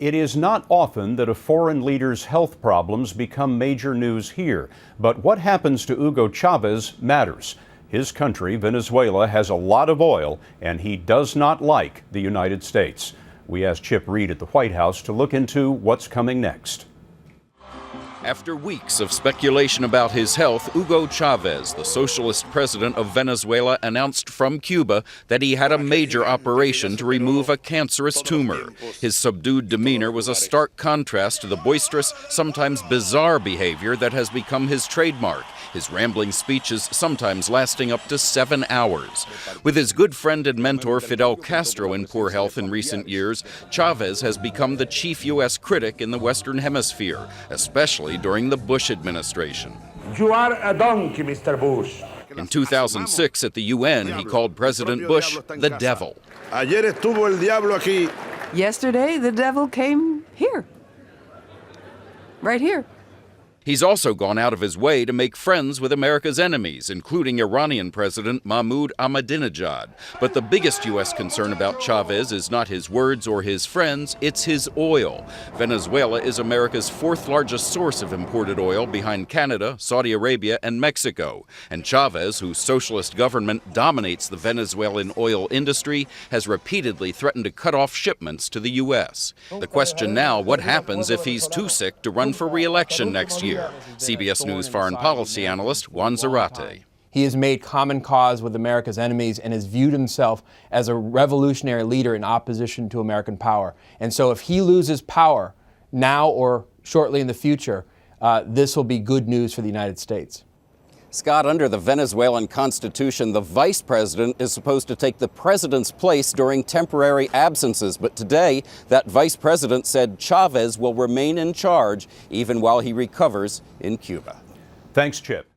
It is not often that a foreign leader's health problems become major news here, but what happens to Hugo Chavez matters. His country, Venezuela, has a lot of oil, and he does not like the United States. We asked Chip Reid at the White House to look into what's coming next. After weeks of speculation about his health, Hugo Chavez, the socialist president of Venezuela, announced from Cuba that he had a major operation to remove a cancerous tumor. His subdued demeanor was a stark contrast to the boisterous, sometimes bizarre behavior that has become his trademark, his rambling speeches sometimes lasting up to 7 hours. With his good friend and mentor Fidel Castro in poor health in recent years, Chavez has become the chief U.S. critic in the Western Hemisphere, especially during the Bush administration. You are a donkey, Mr. Bush. In 2006 at the UN, he called President Bush the devil. Yesterday, the devil came here. Right here. He's also gone out of his way to make friends with America's enemies, including Iranian President Mahmoud Ahmadinejad. But the biggest U.S. concern about Chavez is not his words or his friends, it's his oil. Venezuela is America's fourth largest source of imported oil behind Canada, Saudi Arabia, and Mexico. And Chavez, whose socialist government dominates the Venezuelan oil industry, has repeatedly threatened to cut off shipments to the U.S. The question now, what happens if he's too sick to run for re-election next year? CBS News foreign policy analyst Juan Zarate. He has made common cause with America's enemies and has viewed himself as a revolutionary leader in opposition to American power. And so if he loses power now or shortly in the future, this will be good news for the United States. Scott, under the Venezuelan Constitution, the vice president is supposed to take the president's place during temporary absences. But today, that vice president said Chavez will remain in charge even while he recovers in Cuba. Thanks, Chip.